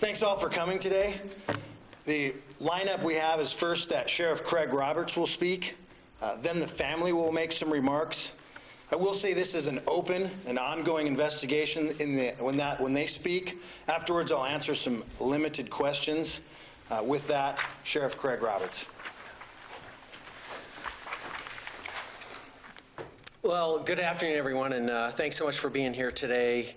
Thanks all for coming today. The lineup we have is first that Sheriff Craig Roberts will speak. Then the family will make some remarks. I will say this is an open and ongoing investigation when they speak. Afterwards, I'll answer some limited questions. With that, Sheriff Craig Roberts. Well, good afternoon, everyone, and thanks so much for being here today.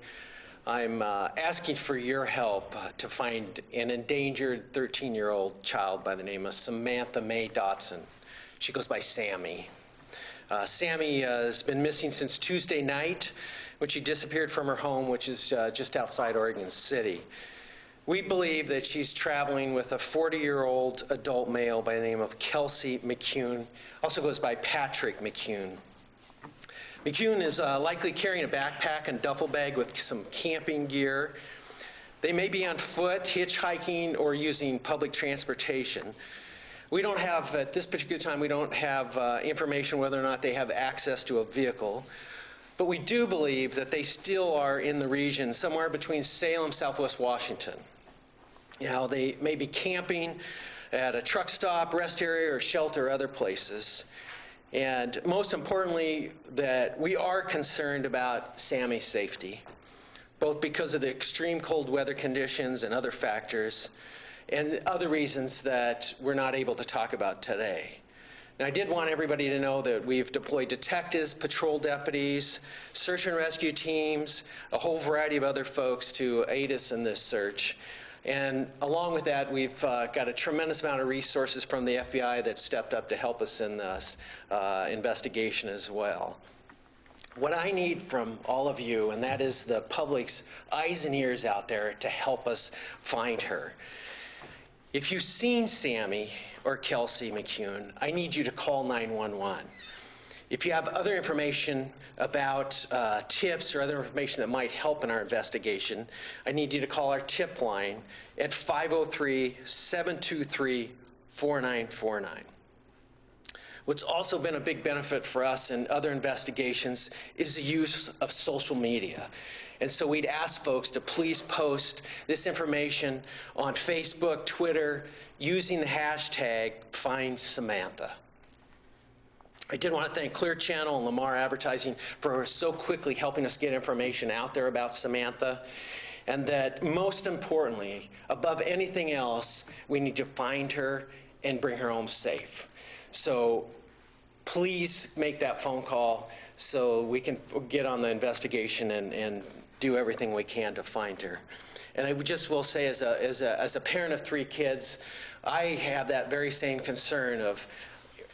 I'm asking for your help to find an endangered 13-year-old child by the name of Samantha Mae Dotson. She goes by Sammy. Sammy has been missing since Tuesday night when she disappeared from her home, which is just outside Oregon City. We believe that she's traveling with a 40-year-old adult male by the name of Kelsey McCune, also goes by Patrick McCune. McCune is likely carrying a backpack and duffel bag with some camping gear. They may be on foot, hitchhiking, or using public transportation. We don't have, at this particular time, we don't have information whether or not they have access to a vehicle. But we do believe that they still are in the region, somewhere between Salem, Southwest Washington. You know, they may be camping at a truck stop, rest area, or shelter, or other places. And most importantly, that we are concerned about Sammy's safety, both because of the extreme cold weather conditions and other factors, and other reasons that we're not able to talk about today. Now, I did want everybody to know that we've deployed detectives, patrol deputies, search and rescue teams, a whole variety of other folks to aid us in this search. And along with that, we've got a tremendous amount of resources from the FBI that stepped up to help us in this investigation as well. What I need from all of you, and that is the public's eyes and ears out there to help us find her. If you've seen Sammy or Kelsey McCune, I need you to call 911. If you have other information about tips or other information that might help in our investigation, I need you to call our tip line at 503-723-4949. What's also been a big benefit for us in other investigations is the use of social media. And so we'd ask folks to please post this information on Facebook, Twitter, using the hashtag #FindSamantha. I did want to thank Clear Channel and Lamar Advertising for so quickly helping us get information out there about Samantha, and that most importantly, above anything else, we need to find her and bring her home safe. So please make that phone call so we can get on the investigation and do everything we can to find her. And I just will say, as a parent of 3 kids, I have that very same concern of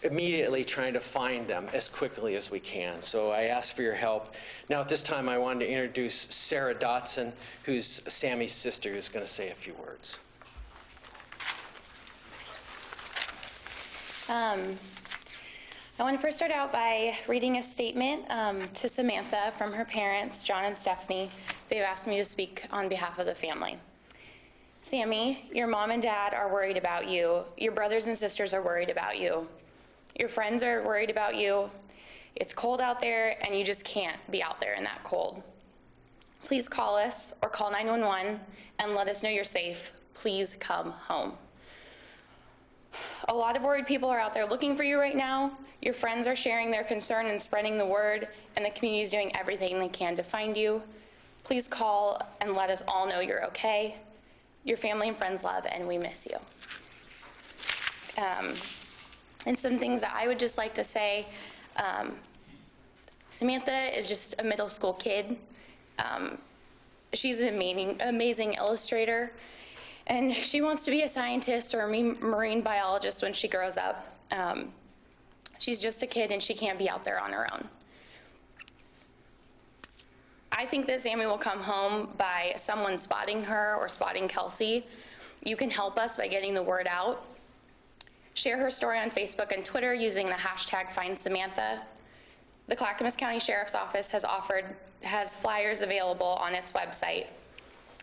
immediately trying to find them as quickly as we can. So I ask for your help. Now at this time I wanted to introduce Sarah Dotson, who's Sammy's sister, who's going to say a few words. I want to first start out by reading a statement to Samantha from her parents, John and Stephanie. They've asked me to speak on behalf of the family. Sammy, your mom and dad are worried about you. Your brothers and sisters are worried about you. Your friends are worried about you. It's cold out there, and you just can't be out there in that cold. Please call us or call 911 and let us know you're safe. Please come home. A lot of worried people are out there looking for you right now. Your friends are sharing their concern and spreading the word, and the community is doing everything they can to find you. Please call and let us all know you're okay. Your family and friends love, and we miss you. And some things that I would just like to say, Samantha is just a middle school kid. She's an amazing illustrator, and she wants to be a scientist or a marine biologist when she grows up. She's just a kid, and she can't be out there on her own. I think that Sammy will come home by someone spotting her or spotting Kelsey. You can help us by getting the word out. Share her story on Facebook and Twitter using the hashtag #FindSamantha. The Clackamas County Sheriff's Office has flyers available on its website.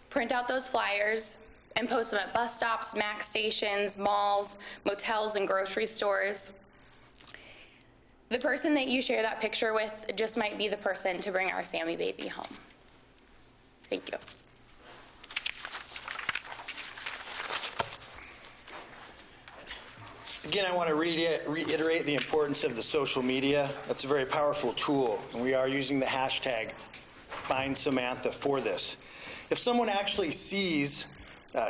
Print out those flyers and post them at bus stops, MAX stations, malls, motels, and grocery stores. The person that you share that picture with just might be the person to bring our Sammy baby home. Thank you. Again, I want to reiterate the importance of the social media. That's a very powerful tool, and we are using the hashtag #FindSamantha for this. If someone actually sees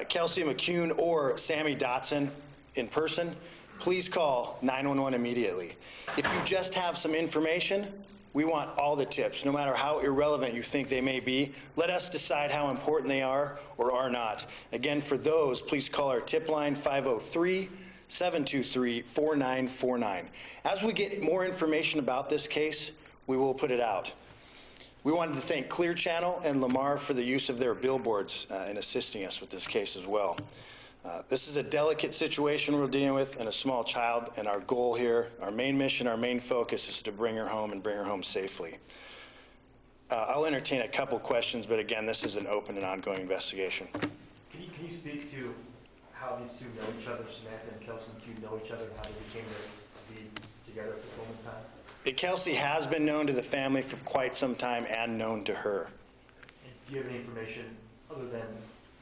Kelsey McCune or Sammy Dotson in person, please call 911 immediately. If you just have some information, we want all the tips, no matter how irrelevant you think they may be. Let us decide how important they are or are not. Again, for those, please call our tip line 503-723-4949. As we get more information about this case, we will put it out. We wanted to thank Clear Channel and Lamar for the use of their billboards in assisting us with this case as well. This is a delicate situation we're dealing with and a small child, and our goal here, our main mission, our main focus is to bring her home and bring her home safely. I'll entertain a couple questions, but again, this is an open and ongoing investigation. Can you speak to how these two know each other, Samantha and Kelsey McCune know each other, and how they became to be together at this moment in time? Kelsey has been known to the family for quite some time and known to her. And do you have any information other than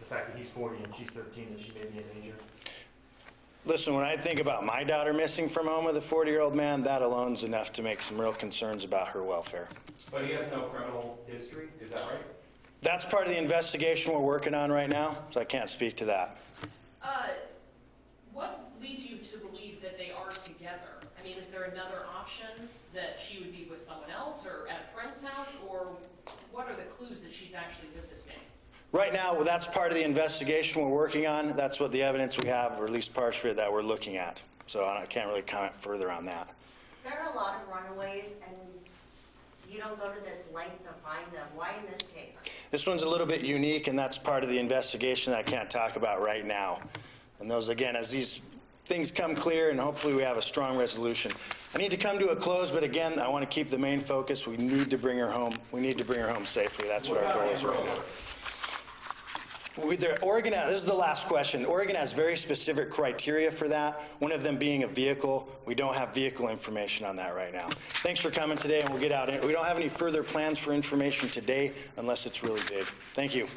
the fact that he's 40 and she's 13 that she may be in danger? Listen, when I think about my daughter missing from home with a 40-year-old man, that alone is enough to make some real concerns about her welfare. But he has no criminal history, is that right? That's part of the investigation we're working on right now, so I can't speak to that. What leads you to believe that they are together? I mean, is there another option that she would be with someone else or at a friend's house, or what are the clues that she's actually with this man? Right now, well, that's part of the investigation we're working on. That's what the evidence we have, or at least parts of it, that we're looking at. So I can't really comment further on that. There are a lot of runaways, and you don't go to this length to find them. Why in this case? This one's a little bit unique, and that's part of the investigation that I can't talk about right now. And those, again, as these things come clear, and hopefully we have a strong resolution. I need to come to a close, but again, I want to keep the main focus. We need to bring her home. We need to bring her home safely. That's what our goal is right now. Oregon, this is the last question. Oregon has very specific criteria for that, one of them being a vehicle. We don't have vehicle information on that right now. Thanks for coming today, and we'll get out. We don't have any further plans for information today unless it's really big. Thank you.